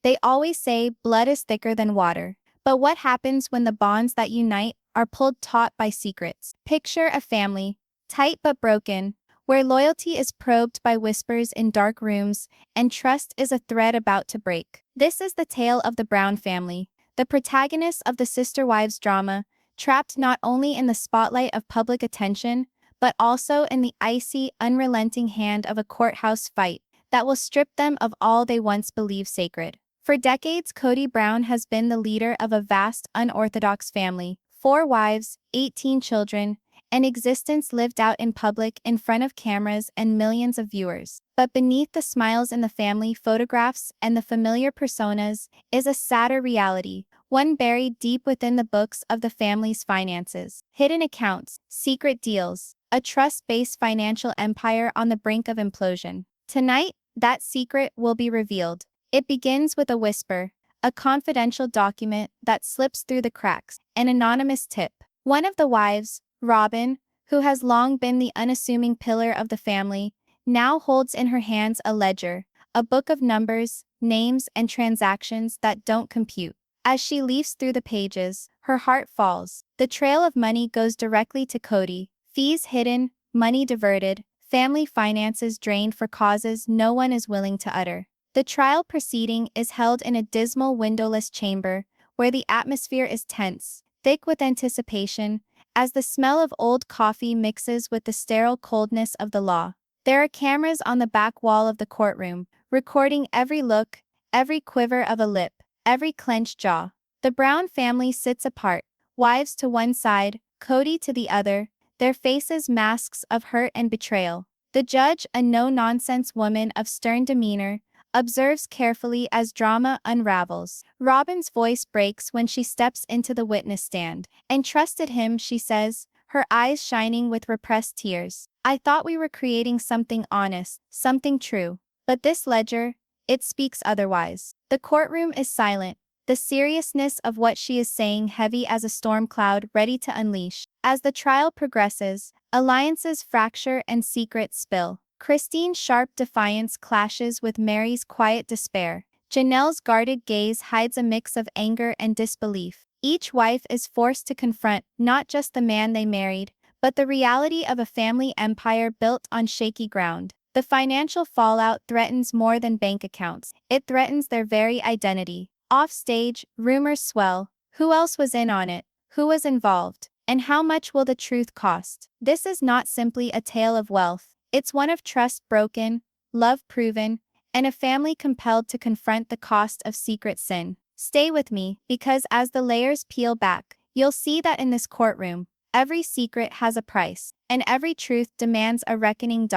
They always say blood is thicker than water. But what happens when the bonds that unite are pulled taut by secrets? Picture a family, tight but broken, where loyalty is probed by whispers in dark rooms and trust is a thread about to break. This is the tale of the Brown family, the protagonists of the sister wives drama, trapped not only in the spotlight of public attention, but also in the icy, unrelenting hand of a courthouse fight that will strip them of all they once believed sacred. For decades, Kody Brown has been the leader of a vast, unorthodox family, 4 wives, 18 children, an existence lived out in public in front of cameras and millions of viewers. But beneath the smiles in the family photographs and the familiar personas is a sadder reality, one buried deep within the books of the family's finances. Hidden accounts, secret deals, a trust-based financial empire on the brink of implosion. Tonight, that secret will be revealed. It begins with a whisper, a confidential document that slips through the cracks, an anonymous tip. One of the wives, Robyn, who has long been the unassuming pillar of the family, now holds in her hands a ledger, a book of numbers, names, and transactions that don't compute. As she leafs through the pages, her heart falls. The trail of money goes directly to Kody, fees hidden, money diverted, family finances drained for causes no one is willing to utter. The trial proceeding is held in a dismal windowless chamber, where the atmosphere is tense, thick with anticipation, as the smell of old coffee mixes with the sterile coldness of the law. There are cameras on the back wall of the courtroom, recording every look, every quiver of a lip, every clenched jaw. The Brown family sits apart, wives to one side, Kody to the other, their faces masks of hurt and betrayal. The judge, a no-nonsense woman of stern demeanor, observes carefully as drama unravels. Robyn's voice breaks when she steps into the witness stand. "And trusted him," she says, her eyes shining with repressed tears. "I thought we were creating something honest, something true. But this ledger, it speaks otherwise." The courtroom is silent, the seriousness of what she is saying heavy as a storm cloud ready to unleash. As the trial progresses, alliances fracture and secrets spill. Christine's sharp defiance clashes with Meri's quiet despair. Janelle's guarded gaze hides a mix of anger and disbelief. Each wife is forced to confront not just the man they married, but the reality of a family empire built on shaky ground. The financial fallout threatens more than bank accounts. It threatens their very identity. Offstage, rumors swell. Who else was in on it? Who was involved? And how much will the truth cost? This is not simply a tale of wealth. It's one of trust broken, love proven, and a family compelled to confront the cost of secret sin. Stay with me, because as the layers peel back, you'll see that in this courtroom, every secret has a price, and every truth demands a reckoning.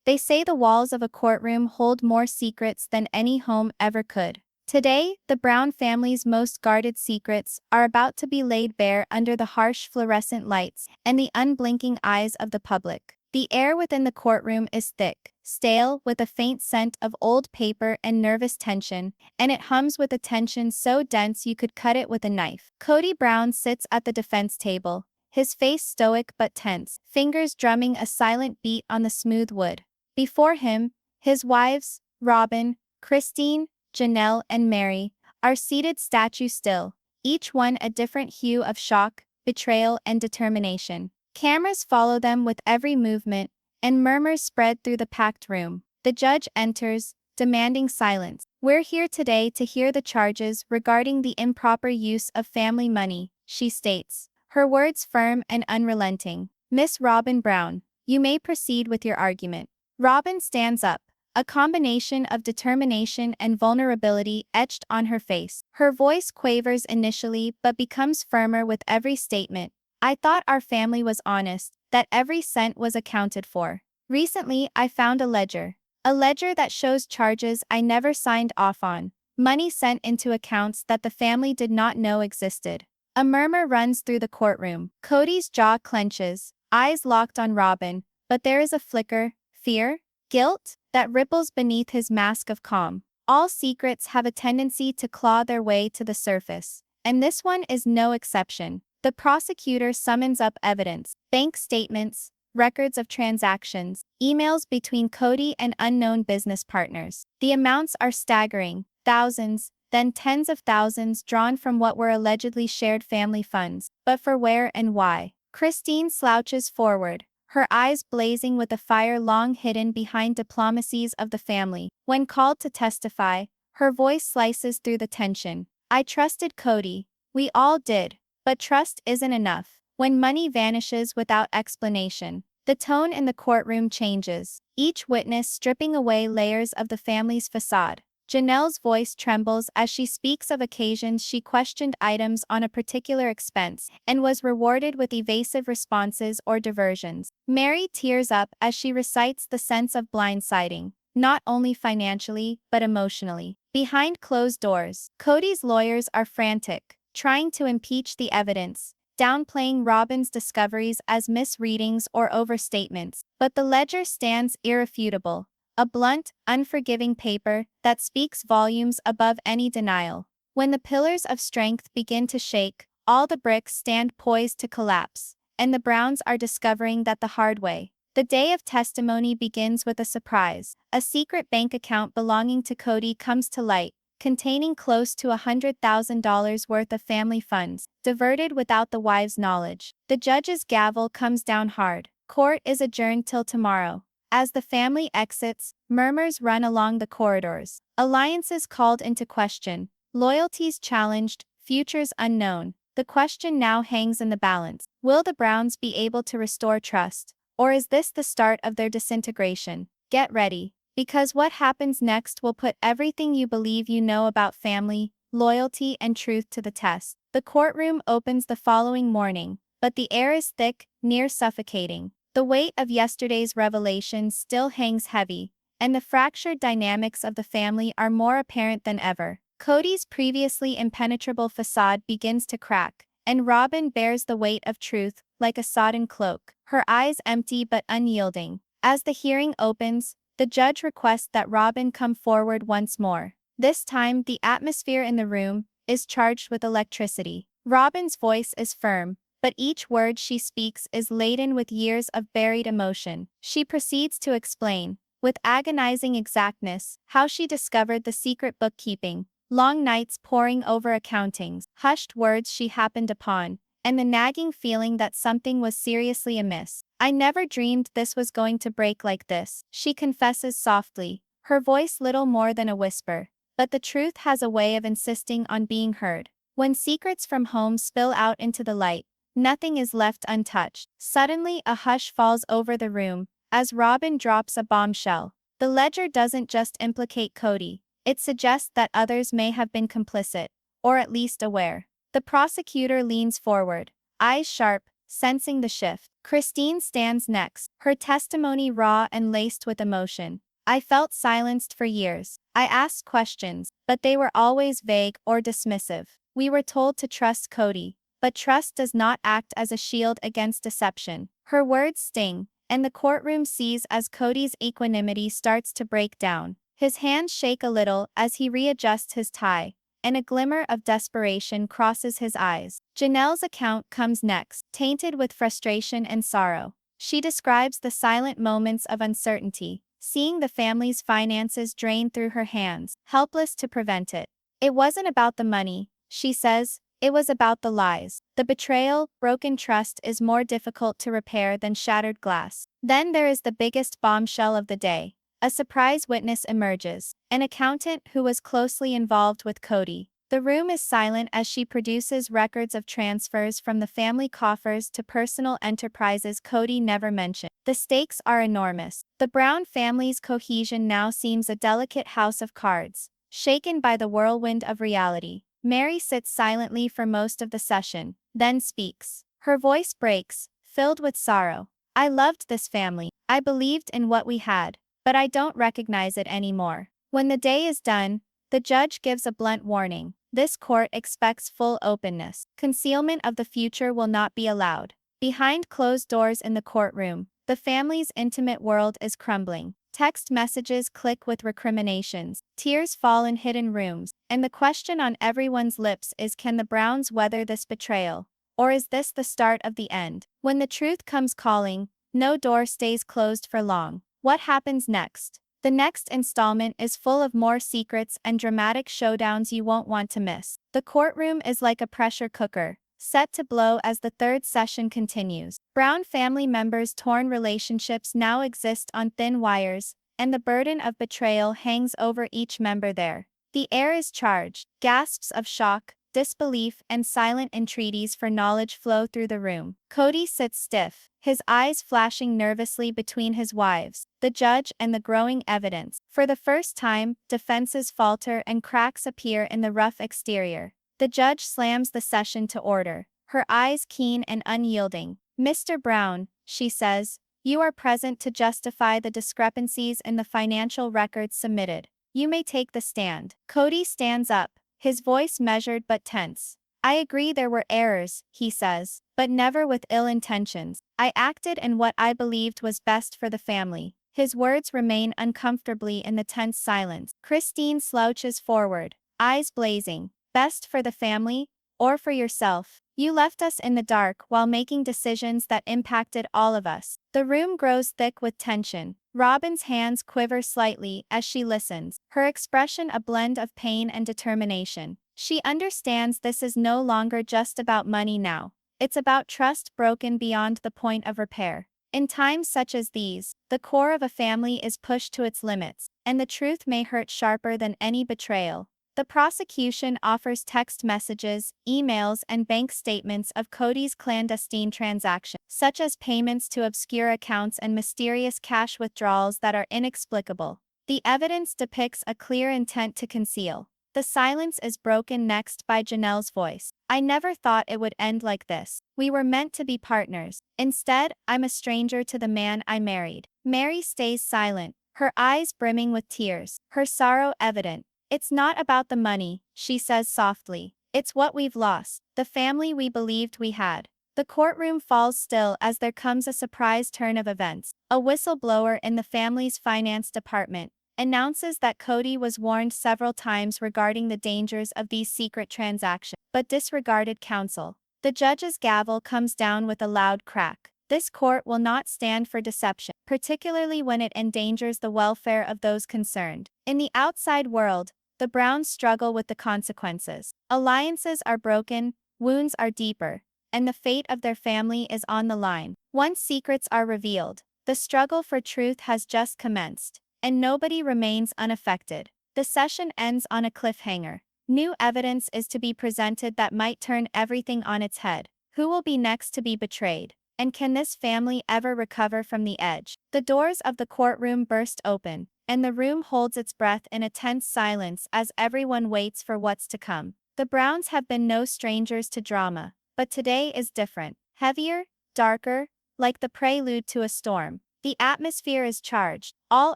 They say the walls of a courtroom hold more secrets than any home ever could. Today, the Brown family's most guarded secrets are about to be laid bare under the harsh fluorescent lights and the unblinking eyes of the public. The air within the courtroom is thick, stale, with a faint scent of old paper and nervous tension, and it hums with a tension so dense you could cut it with a knife. Kody Brown sits at the defense table, his face stoic but tense, fingers drumming a silent beat on the smooth wood. Before him, his wives, Robyn, Christine, Janelle, and Meri, are seated statue still, each one a different hue of shock, betrayal, and determination. Cameras follow them with every movement, and murmurs spread through the packed room. The judge enters, demanding silence. "We're here today to hear the charges regarding the improper use of family money," she states, her words firm and unrelenting. "Miss Robyn Brown, you may proceed with your argument." Robyn stands up, a combination of determination and vulnerability etched on her face. Her voice quavers initially but becomes firmer with every statement. "I thought our family was honest, that every cent was accounted for. Recently, I found a ledger that shows charges I never signed off on, money sent into accounts that the family did not know existed." A murmur runs through the courtroom. Kody's jaw clenches, eyes locked on Robyn, but there is a flicker, fear, guilt, that ripples beneath his mask of calm. All secrets have a tendency to claw their way to the surface, and this one is no exception. The prosecutor summons up evidence, bank statements, records of transactions, emails between Kody and unknown business partners. The amounts are staggering, thousands, then tens of thousands drawn from what were allegedly shared family funds. But for where and why? Christine slouches forward, her eyes blazing with a fire long hidden behind diplomacies of the family. When called to testify, her voice slices through the tension. I trusted Kody. We all did. But trust isn't enough. When money vanishes without explanation, the tone in the courtroom changes, each witness stripping away layers of the family's facade. Janelle's voice trembles as she speaks of occasions she questioned items on a particular expense and was rewarded with evasive responses or diversions. Meri tears up as she recites the sense of blindsiding, not only financially but emotionally. Behind closed doors, Kody's lawyers are frantic, trying to impeach the evidence, downplaying Robyn's discoveries as misreadings or overstatements. But the ledger stands irrefutable, a blunt, unforgiving paper that speaks volumes above any denial. When the pillars of strength begin to shake, all the bricks stand poised to collapse, and the Browns are discovering that the hard way. The day of testimony begins with a surprise. A secret bank account belonging to Kody comes to light, containing close to $100,000 worth of family funds, diverted without the wife's knowledge. The judge's gavel comes down hard. Court is adjourned till tomorrow. As the family exits, murmurs run along the corridors. Alliances called into question, loyalties challenged, futures unknown. The question now hangs in the balance. Will the Browns be able to restore trust? Or is this the start of their disintegration? Get ready, because what happens next will put everything you believe you know about family, loyalty, and truth to the test. The courtroom opens the following morning, but the air is thick, near suffocating. The weight of yesterday's revelations still hangs heavy, and the fractured dynamics of the family are more apparent than ever. Kody's previously impenetrable facade begins to crack, and Robyn bears the weight of truth like a sodden cloak, her eyes empty but unyielding. As the hearing opens, the judge requests that Robyn come forward once more. This time, the atmosphere in the room is charged with electricity. Robyn's voice is firm, but each word she speaks is laden with years of buried emotion. She proceeds to explain, with agonizing exactness, how she discovered the secret bookkeeping, long nights poring over accountings, hushed words she happened upon, and the nagging feeling that something was seriously amiss. I never dreamed this was going to break like this, she confesses softly, her voice little more than a whisper. But the truth has a way of insisting on being heard. When secrets from home spill out into the light, nothing is left untouched. Suddenly, a hush falls over the room, as Robyn drops a bombshell. The ledger doesn't just implicate Kody, it suggests that others may have been complicit, or at least aware. The prosecutor leans forward, eyes sharp, sensing the shift. Christine stands next, her testimony raw and laced with emotion. I felt silenced for years. I asked questions, but they were always vague or dismissive. We were told to trust Kody, but trust does not act as a shield against deception. Her words sting, and the courtroom sees as Kody's equanimity starts to break down. His hands shake a little as he readjusts his tie, and a glimmer of desperation crosses his eyes. Janelle's account comes next, tainted with frustration and sorrow. She describes the silent moments of uncertainty, seeing the family's finances drain through her hands, helpless to prevent it. It wasn't about the money, she says, it was about the lies. The betrayal, broken trust is more difficult to repair than shattered glass. Then there is the biggest bombshell of the day. A surprise witness emerges, an accountant who was closely involved with Kody. The room is silent as she produces records of transfers from the family coffers to personal enterprises Kody never mentioned. The stakes are enormous. The Brown family's cohesion now seems a delicate house of cards, shaken by the whirlwind of reality. Meri sits silently for most of the session, then speaks. Her voice breaks, filled with sorrow. I loved this family. I believed in what we had, but I don't recognize it anymore. When the day is done, the judge gives a blunt warning. This court expects full openness. Concealment of the future will not be allowed. Behind closed doors in the courtroom, the family's intimate world is crumbling. Text messages click with recriminations, tears fall in hidden rooms, and the question on everyone's lips is, can the Browns weather this betrayal? Or is this the start of the end? When the truth comes calling, no door stays closed for long. What happens next? The next installment is full of more secrets and dramatic showdowns you won't want to miss. The courtroom is like a pressure cooker, set to blow as the third session continues. Brown family members' torn relationships now exist on thin wires, and the burden of betrayal hangs over each member there. The air is charged, gasps of shock, disbelief, and silent entreaties for knowledge flow through the room. Kody sits stiff, his eyes flashing nervously between his wives, the judge, and the growing evidence. For the first time, defenses falter and cracks appear in the rough exterior. The judge slams the session to order, her eyes keen and unyielding. "Mr. Brown," she says, "you are present to justify the discrepancies in the financial records submitted. You may take the stand." Kody stands up, his voice measured but tense. "I agree there were errors," he says, "but never with ill intentions. I acted in what I believed was best for the family." His words remain uncomfortably in the tense silence. Christine slouches forward, eyes blazing. "Best for the family? Or for yourself? You left us in the dark while making decisions that impacted all of us." The room grows thick with tension. Robyn's hands quiver slightly as she listens, her expression a blend of pain and determination. She understands this is no longer just about money now. It's about trust broken beyond the point of repair. In times such as these, the core of a family is pushed to its limits, and the truth may hurt sharper than any betrayal. The prosecution offers text messages, emails, and bank statements of Kody's clandestine transactions, such as payments to obscure accounts and mysterious cash withdrawals that are inexplicable. The evidence depicts a clear intent to conceal. The silence is broken next by Janelle's voice. "I never thought it would end like this. We were meant to be partners. Instead, I'm a stranger to the man I married." Meri stays silent, her eyes brimming with tears, her sorrow evident. "It's not about the money," she says softly. "It's what we've lost, the family we believed we had." The courtroom falls still as there comes a surprise turn of events. A whistleblower in the family's finance department announces that Kody was warned several times regarding the dangers of these secret transactions, but disregarded counsel. The judge's gavel comes down with a loud crack. This court will not stand for deception, particularly when it endangers the welfare of those concerned. In the outside world, the Browns struggle with the consequences. Alliances are broken, wounds are deeper, and the fate of their family is on the line. Once secrets are revealed, the struggle for truth has just commenced, and nobody remains unaffected. The session ends on a cliffhanger. New evidence is to be presented that might turn everything on its head. Who will be next to be betrayed? And can this family ever recover from the edge? The doors of the courtroom burst open, and the room holds its breath in a tense silence as everyone waits for what's to come. The Browns have been no strangers to drama, but today is different. Heavier, darker, like the prelude to a storm. The atmosphere is charged, all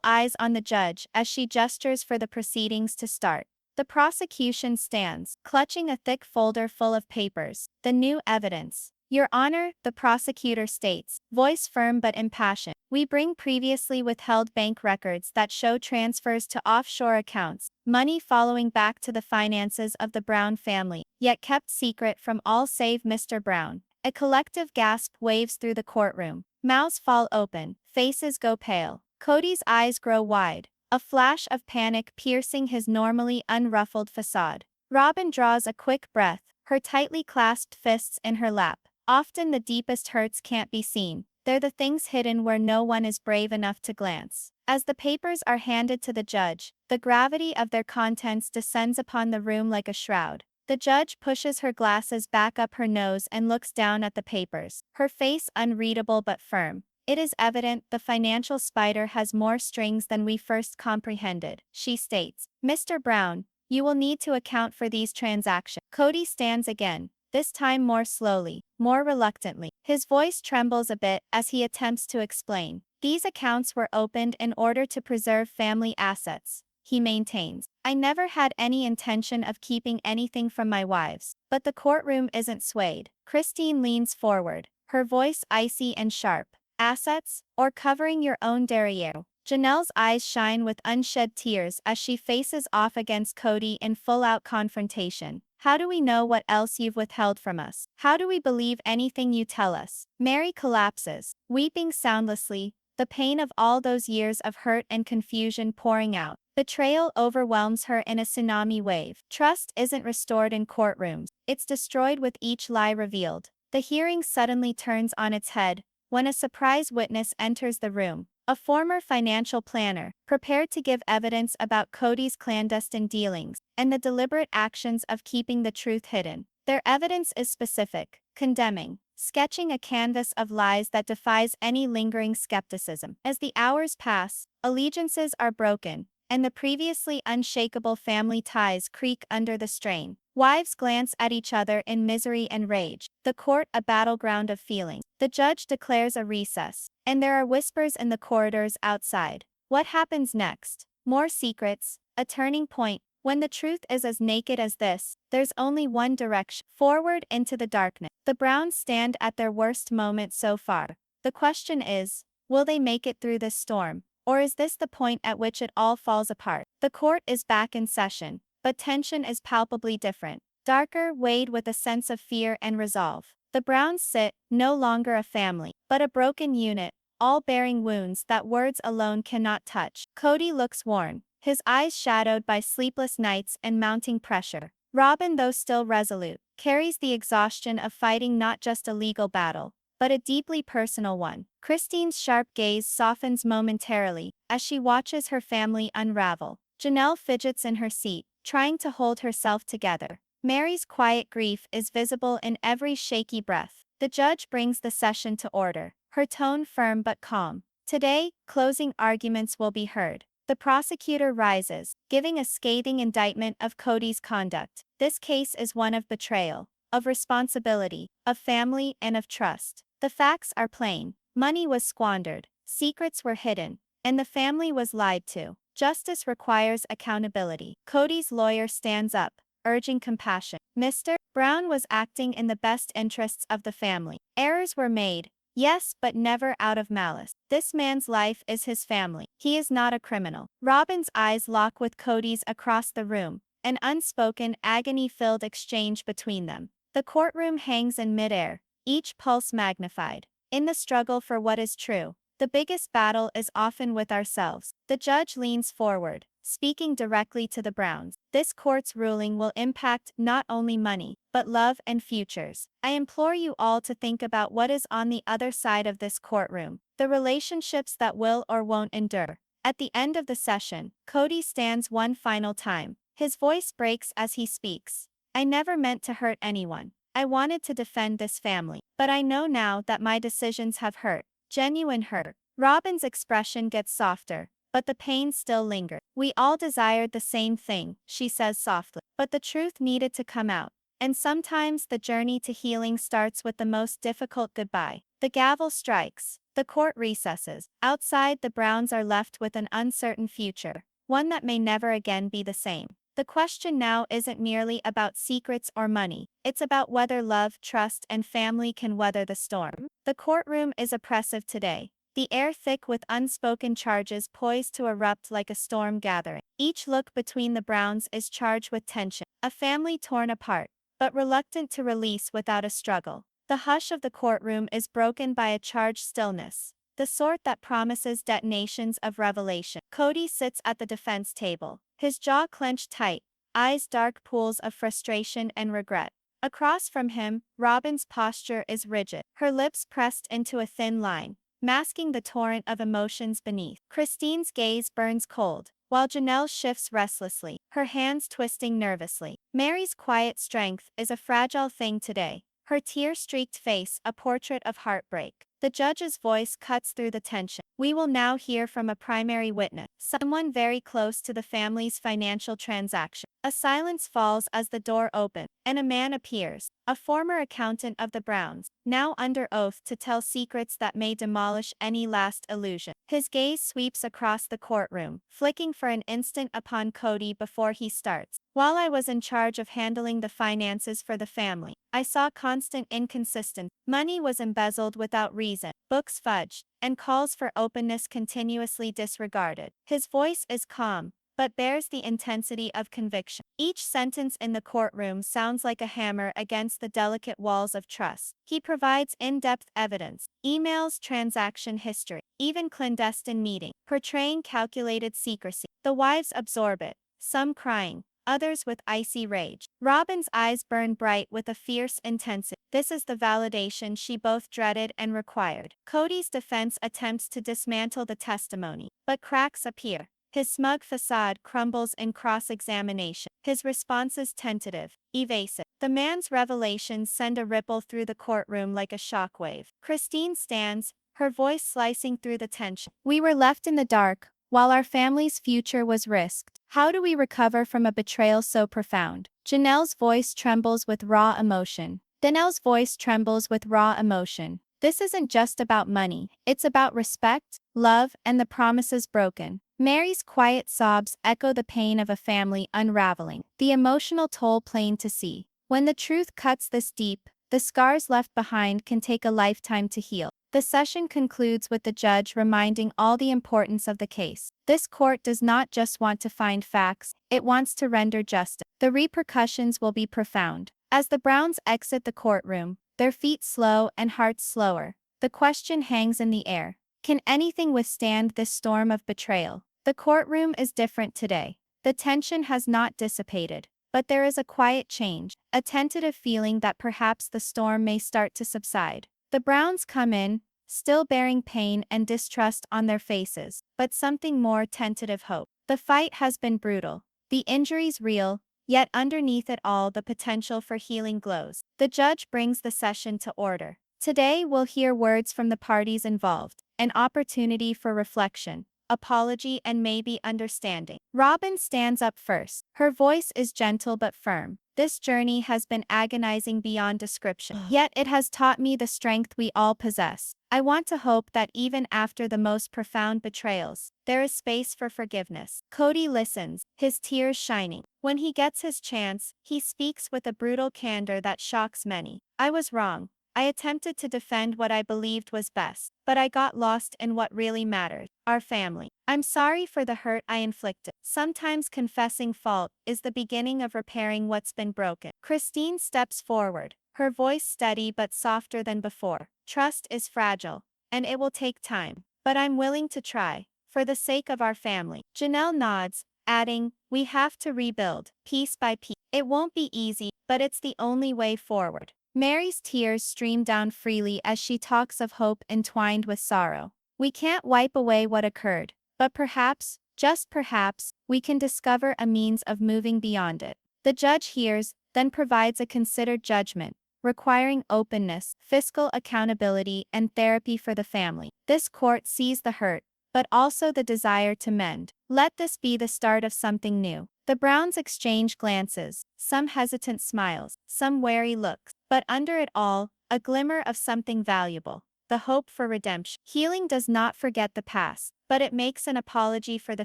eyes on the judge as she gestures for the proceedings to start. The prosecution stands, clutching a thick folder full of papers. The new evidence. "Your Honor," the prosecutor states, voice firm but impassioned, "we bring previously withheld bank records that show transfers to offshore accounts, money following back to the finances of the Brown family, yet kept secret from all save Mr. Brown." A collective gasp waves through the courtroom. Mouths fall open, faces go pale. Kody's eyes grow wide, a flash of panic piercing his normally unruffled facade. Robyn draws a quick breath, her tightly clasped fists in her lap. Often the deepest hurts can't be seen. They're the things hidden where no one is brave enough to glance. As the papers are handed to the judge, the gravity of their contents descends upon the room like a shroud. The judge pushes her glasses back up her nose and looks down at the papers, her face unreadable but firm. "It is evident the financial spider has more strings than we first comprehended," she states. "Mr. Brown, you will need to account for these transactions." Kody stands again, this time more slowly, more reluctantly. His voice trembles a bit as he attempts to explain. "These accounts were opened in order to preserve family assets," he maintains. "I never had any intention of keeping anything from my wives." But the courtroom isn't swayed. Christine leans forward, her voice icy and sharp. "Assets, or covering your own derriere?" Janelle's eyes shine with unshed tears as she faces off against Kody in full-out confrontation. "How do we know what else you've withheld from us? How do we believe anything you tell us?" Meri collapses, weeping soundlessly, the pain of all those years of hurt and confusion pouring out. Betrayal overwhelms her in a tsunami wave. Trust isn't restored in courtrooms, it's destroyed with each lie revealed. The hearing suddenly turns on its head when a surprise witness enters the room. A former financial planner, prepared to give evidence about Kody's clandestine dealings and the deliberate actions of keeping the truth hidden. Their evidence is specific, condemning, sketching a canvas of lies that defies any lingering skepticism. As the hours pass, allegiances are broken, and the previously unshakable family ties creak under the strain. Wives glance at each other in misery and rage, the court a battleground of feelings. The judge declares a recess, and there are whispers in the corridors outside. What happens next? More secrets, a turning point. When the truth is as naked as this, there's only one direction: forward into the darkness. The Browns stand at their worst moment so far. The question is, will they make it through this storm? Or is this the point at which it all falls apart? The court is back in session, but tension is palpably different. Darker, weighed with a sense of fear and resolve. The Browns sit, no longer a family, but a broken unit, all bearing wounds that words alone cannot touch. Kody looks worn, his eyes shadowed by sleepless nights and mounting pressure. Robyn, though still resolute, carries the exhaustion of fighting not just a legal battle, but a deeply personal one. Christine's sharp gaze softens momentarily as she watches her family unravel. Janelle fidgets in her seat, trying to hold herself together. Meri's quiet grief is visible in every shaky breath. The judge brings the session to order, her tone firm but calm. Today, closing arguments will be heard. The prosecutor rises, giving a scathing indictment of Kody's conduct. This case is one of betrayal, of responsibility, of family, and of trust. The facts are plain. Money was squandered, secrets were hidden, and the family was lied to. Justice requires accountability. Kody's lawyer stands up, urging compassion. Mr. Brown was acting in the best interests of the family. Errors were made, yes, but never out of malice. This man's life is his family. He is not a criminal. Robyn's eyes lock with Kody's across the room, an unspoken, agony-filled exchange between them. The courtroom hangs in midair, each pulse magnified. In the struggle for what is true, the biggest battle is often with ourselves. The judge leans forward, speaking directly to the Browns. This court's ruling will impact not only money, but love and futures. I implore you all to think about what is on the other side of this courtroom, the relationships that will or won't endure. At the end of the session, Kody stands one final time. His voice breaks as he speaks. I never meant to hurt anyone. I wanted to defend this family, but I know now that my decisions have hurt. Genuine hurt. Robyn's expression gets softer, but the pain still lingers. We all desired the same thing, she says softly, but the truth needed to come out. And sometimes the journey to healing starts with the most difficult goodbye. The gavel strikes. The court recesses. Outside, the Browns are left with an uncertain future, one that may never again be the same. The question now isn't merely about secrets or money, it's about whether love, trust, and family can weather the storm. The courtroom is oppressive today, the air thick with unspoken charges poised to erupt like a storm gathering. Each look between the Browns is charged with tension, a family torn apart, but reluctant to release without a struggle. The hush of the courtroom is broken by a charged stillness, the sort that promises detonations of revelation. Kody sits at the defense table, his jaw clenched tight, eyes dark pools of frustration and regret. Across from him, Robyn's posture is rigid, her lips pressed into a thin line, masking the torrent of emotions beneath. Christine's gaze burns cold, while Janelle shifts restlessly, her hands twisting nervously. Meri's quiet strength is a fragile thing today, her tear-streaked face a portrait of heartbreak. The judge's voice cuts through the tension. We will now hear from a primary witness, someone very close to the family's financial transaction. A silence falls as the door opens, and a man appears, a former accountant of the Browns, now under oath to tell secrets that may demolish any last illusion. His gaze sweeps across the courtroom, flicking for an instant upon Kody before he starts. While I was in charge of handling the finances for the family, I saw constant inconsistency. Money was embezzled without reason, books fudged, and calls for openness continuously disregarded. His voice is calm, but bears the intensity of conviction. Each sentence in the courtroom sounds like a hammer against the delicate walls of trust. He provides in-depth evidence, emails, transaction history, even clandestine meeting, portraying calculated secrecy. The wives absorb it, some crying, others with icy rage. Robyn's eyes burn bright with a fierce intensity. This is the validation she both dreaded and required. Kody's defense attempts to dismantle the testimony, but cracks appear. His smug facade crumbles in cross-examination. His responses tentative, evasive. The man's revelations send a ripple through the courtroom like a shockwave. Christine stands, her voice slicing through the tension. We were left in the dark, while our family's future was risked. How do we recover from a betrayal so profound? Janelle's voice trembles with raw emotion. Janelle's voice trembles with raw emotion. This isn't just about money, it's about respect, love, and the promises broken. Meri's quiet sobs echo the pain of a family unraveling, the emotional toll plain to see. When the truth cuts this deep, the scars left behind can take a lifetime to heal. The session concludes with the judge reminding all the importance of the case. This court does not just want to find facts, it wants to render justice. The repercussions will be profound. As the Browns exit the courtroom, their feet slow and hearts slower, the question hangs in the air. Can anything withstand this storm of betrayal? The courtroom is different today. The tension has not dissipated, but there is a quiet change, a tentative feeling that perhaps the storm may start to subside. The Browns come in, still bearing pain and distrust on their faces, but something more tentative hope. The fight has been brutal, the injuries real, yet underneath it all the potential for healing glows. The judge brings the session to order. Today we'll hear words from the parties involved, an opportunity for reflection, apology, and maybe understanding. Robyn stands up first. Her voice is gentle but firm. This journey has been agonizing beyond description, yet it has taught me the strength we all possess. I want to hope that even after the most profound betrayals, there is space for forgiveness. Kody listens, his tears shining. When he gets his chance, he speaks with a brutal candor that shocks many. I was wrong. I attempted to defend what I believed was best, but I got lost in what really mattered, our family. I'm sorry for the hurt I inflicted. Sometimes confessing fault is the beginning of repairing what's been broken. Christine steps forward, her voice steady but softer than before. Trust is fragile, and it will take time, but I'm willing to try, for the sake of our family. Janelle nods, adding, we have to rebuild, piece by piece. It won't be easy, but it's the only way forward. Meri's tears stream down freely as she talks of hope entwined with sorrow. We can't wipe away what occurred, but perhaps, just perhaps, we can discover a means of moving beyond it. The judge hears, then provides a considered judgment, requiring openness, fiscal accountability, and therapy for the family. This court sees the hurt, but also the desire to mend. Let this be the start of something new. The Browns exchange glances, some hesitant smiles, some wary looks, but under it all, a glimmer of something valuable, the hope for redemption. Healing does not forget the past, but it makes an apology for the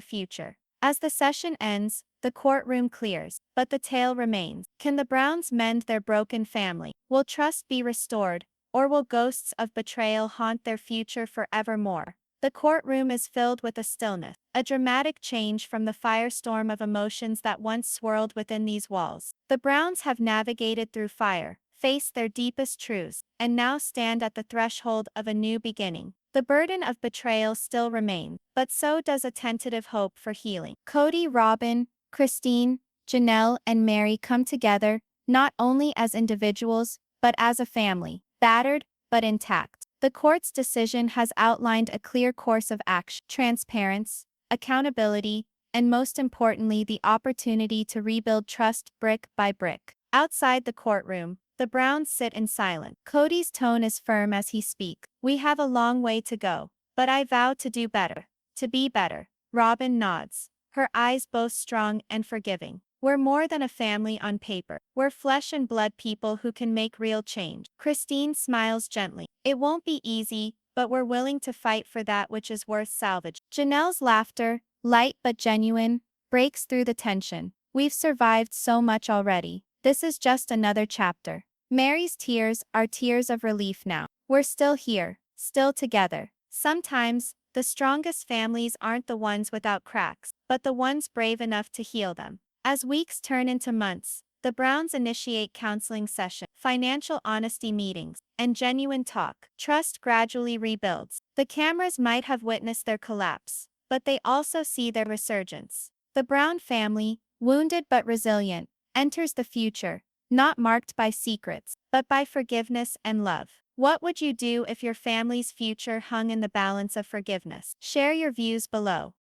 future. As the session ends, the courtroom clears, but the tale remains. Can the Browns mend their broken family? Will trust be restored, or will ghosts of betrayal haunt their future forevermore? The courtroom is filled with a stillness, a dramatic change from the firestorm of emotions that once swirled within these walls. The Browns have navigated through fire, faced their deepest truths, and now stand at the threshold of a new beginning. The burden of betrayal still remains, but so does a tentative hope for healing. Kody, Robyn, Christine, Janelle, and Meri come together, not only as individuals, but as a family, battered, but intact. The court's decision has outlined a clear course of action, transparency, accountability, and most importantly the opportunity to rebuild trust brick by brick. Outside the courtroom, the Browns sit in silence. Kody's tone is firm as he speaks. We have a long way to go, but I vow to do better, to be better. Robyn nods, her eyes both strong and forgiving. We're more than a family on paper. We're flesh and blood people who can make real change. Christine smiles gently. It won't be easy, but we're willing to fight for that which is worth salvage. Janelle's laughter, light but genuine, breaks through the tension. We've survived so much already. This is just another chapter. Meri's tears are tears of relief now. We're still here, still together. Sometimes, The strongest families aren't the ones without cracks, but the ones brave enough to heal them. As weeks turn into months, the Browns initiate counseling sessions, financial honesty meetings, and genuine talk. Trust gradually rebuilds. The cameras might have witnessed their collapse, but they also see their resurgence. The Brown family, wounded but resilient, enters the future, not marked by secrets, but by forgiveness and love. What would you do if your family's future hung in the balance of forgiveness? Share your views below.